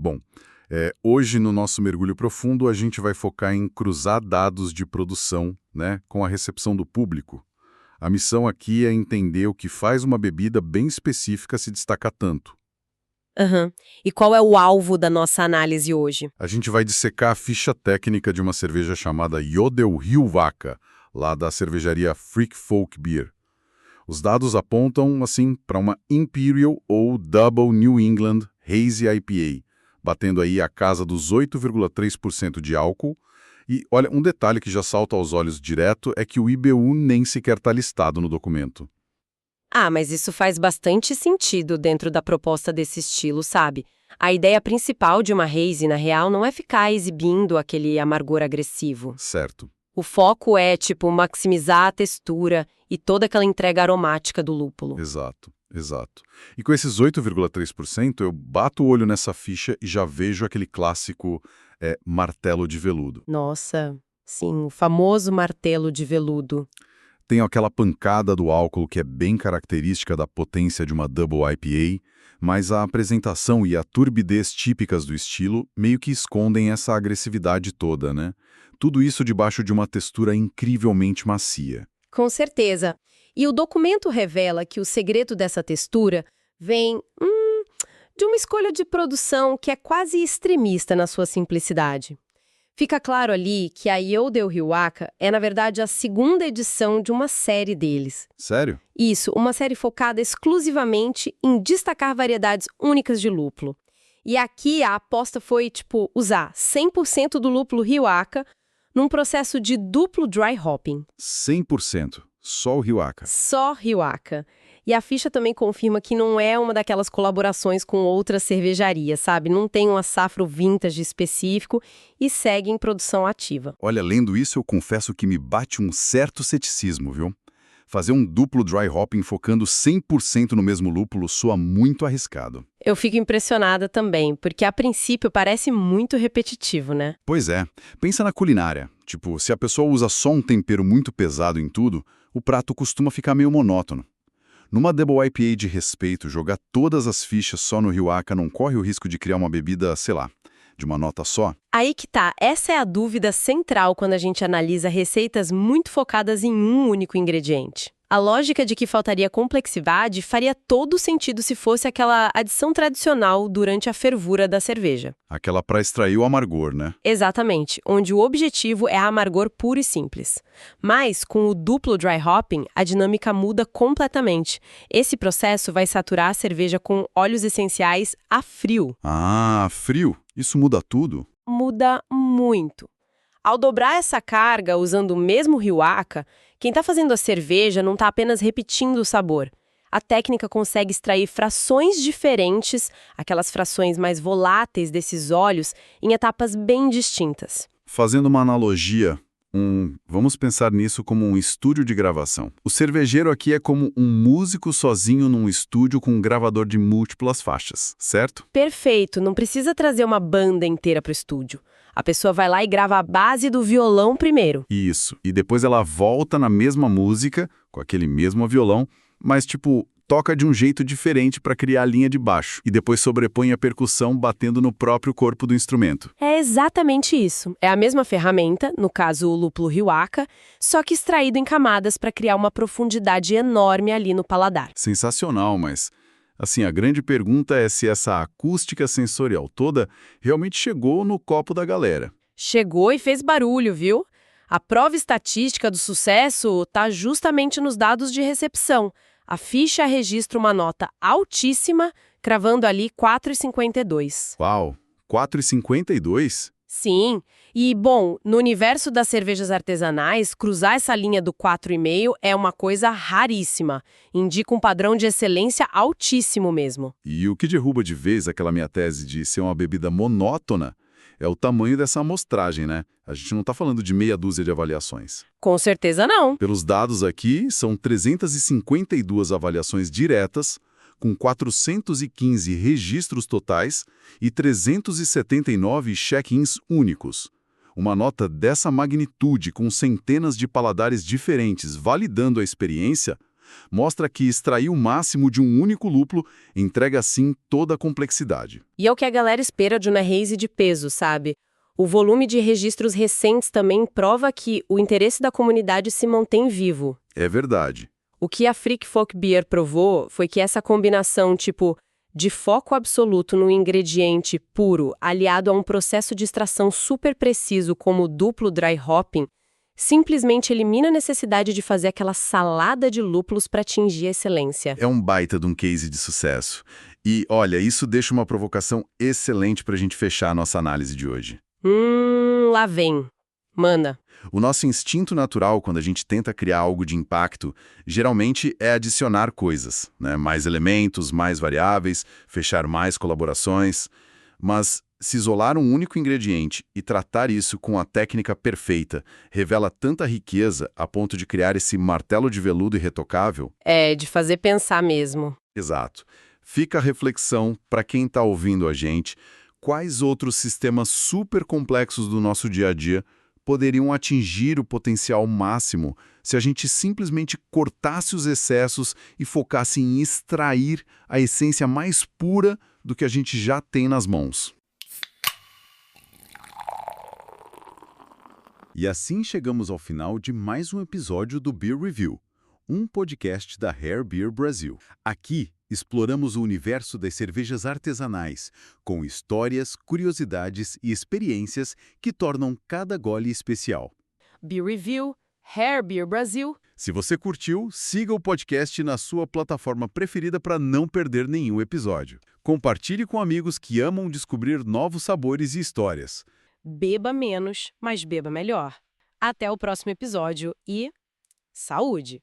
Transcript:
Bom, hoje no nosso mergulho profundo a gente vai focar em cruzar dados de produção, né, com a recepção do público. A missão aqui é entender o que faz uma bebida bem específica se destacar tanto. Aham. E qual é o alvo da nossa análise hoje? A gente vai dissecar a ficha técnica de uma cerveja chamada Jodelhilvaka, lá da cervejaria Freak Folk Beer. Os dados apontam, assim, para uma Imperial ou Double New England Hazy IPA, batendo aí a casa dos 8,3% de álcool. E, olha, um detalhe que já salta aos olhos direto é que o IBU nem sequer está listado no documento. Ah, mas isso faz bastante sentido dentro da proposta desse estilo, sabe? A ideia principal de uma hazy, na real, não é ficar exibindo aquele amargor agressivo. Certo. O foco é, maximizar a textura e toda aquela entrega aromática do lúpulo. Exato, exato. E com esses 8,3%, eu bato o olho nessa ficha e já vejo aquele clássico martelo de veludo. Nossa, sim, o famoso martelo de veludo. Tem aquela pancada do álcool que é bem característica da potência de uma Double IPA, mas a apresentação e a turbidez típicas do estilo meio que escondem essa agressividade toda, né? Tudo isso debaixo de uma textura incrivelmente macia. Com certeza. E o documento revela que o segredo dessa textura vem de uma escolha de produção que é quase extremista na sua simplicidade. Fica claro ali que a Jodelhilvaka é, na verdade, a segunda edição de uma série deles. Sério? Isso, uma série focada exclusivamente em destacar variedades únicas de lúpulo. E aqui a aposta foi, usar 100% do lúpulo Riwaka num processo de duplo dry hopping. 100%. Só o Riwaka. Só Riwaka. E a ficha também confirma que não é uma daquelas colaborações com outras cervejarias, sabe? Não tem um açafro vintage específico e segue em produção ativa. Olha, lendo isso, eu confesso que me bate um certo ceticismo, viu? Fazer um duplo dry hopping focando 100% no mesmo lúpulo soa muito arriscado. Eu fico impressionada também, porque a princípio parece muito repetitivo, né? Pois é. Pensa na culinária. Se a pessoa usa só um tempero muito pesado em tudo, o prato costuma ficar meio monótono. Numa Double IPA de respeito, jogar todas as fichas só no Riwaka não corre o risco de criar uma bebida, sei lá, de uma nota só? Aí que tá, essa é a dúvida central quando a gente analisa receitas muito focadas em um único ingrediente. A lógica de que faltaria complexidade faria todo sentido se fosse aquela adição tradicional durante a fervura da cerveja. Aquela para extrair o amargor, né? Exatamente, onde o objetivo é amargor puro e simples. Mas, com o duplo dry hopping, a dinâmica muda completamente. Esse processo vai saturar a cerveja com óleos essenciais a frio. Ah, frio. Isso muda tudo? Muda muito. Ao dobrar essa carga usando o mesmo Riwaka, quem está fazendo a cerveja não está apenas repetindo o sabor. A técnica consegue extrair frações diferentes, aquelas frações mais voláteis desses óleos, em etapas bem distintas. Fazendo uma analogia, vamos pensar nisso como um estúdio de gravação. O cervejeiro aqui é como um músico sozinho num estúdio com um gravador de múltiplas faixas, certo? Perfeito, não precisa trazer uma banda inteira para o estúdio. A pessoa vai lá e grava a base do violão primeiro. Isso, e depois ela volta na mesma música, com aquele mesmo violão, mas toca de um jeito diferente para criar a linha de baixo, e depois sobrepõe a percussão batendo no próprio corpo do instrumento. É exatamente isso. É a mesma ferramenta, no caso o lúpulo Riwaka, só que extraído em camadas para criar uma profundidade enorme ali no paladar. Sensacional, mas a grande pergunta é se essa acústica sensorial toda realmente chegou no copo da galera. Chegou e fez barulho, viu? A prova estatística do sucesso está justamente nos dados de recepção. A ficha registra uma nota altíssima, cravando ali 4,52. Uau! 4,52? Sim, e bom, no universo das cervejas artesanais, cruzar essa linha do 4,5 é uma coisa raríssima. Indica um padrão de excelência altíssimo mesmo. E o que derruba de vez aquela minha tese de ser uma bebida monótona é o tamanho dessa amostragem, né? A gente não está falando de meia dúzia de avaliações. Com certeza não. Pelos dados aqui, são 352 avaliações diretas, com 415 registros totais e 379 check-ins únicos. Uma nota dessa magnitude, com centenas de paladares diferentes validando a experiência, Mostra que extrair o máximo de um único lúpulo entrega, assim, toda a complexidade. E é o que a galera espera de uma haze de peso, sabe? O volume de registros recentes também prova que o interesse da comunidade se mantém vivo. É verdade. O que a Frick Folk Beer provou foi que essa combinação, de foco absoluto no ingrediente puro, aliado a um processo de extração super preciso como o duplo dry hopping, simplesmente elimina a necessidade de fazer aquela salada de lúpulos para atingir a excelência. É um baita de um case de sucesso. E, olha, isso deixa uma provocação excelente para a gente fechar a nossa análise de hoje. Lá vem. Mana. O nosso instinto natural, quando a gente tenta criar algo de impacto, geralmente é adicionar coisas, né? Mais elementos, mais variáveis, fechar mais colaborações. Mas se isolar um único ingrediente e tratar isso com a técnica perfeita revela tanta riqueza a ponto de criar esse martelo de veludo irretocável? É, de fazer pensar mesmo. Exato. Fica a reflexão para quem está ouvindo a gente, quais outros sistemas super complexos do nosso dia a dia poderiam atingir o potencial máximo se a gente simplesmente cortasse os excessos e focasse em extrair a essência mais pura do que a gente já tem nas mãos. E assim chegamos ao final de mais um episódio do Beer Review, um podcast da Rare Beer Brasil. Aqui exploramos o universo das cervejas artesanais, com histórias, curiosidades e experiências que tornam cada gole especial. Beer Review, Rare Beer Brasil. Se você curtiu, siga o podcast na sua plataforma preferida para não perder nenhum episódio. Compartilhe com amigos que amam descobrir novos sabores e histórias. Beba menos, mas beba melhor. Até o próximo episódio e saúde!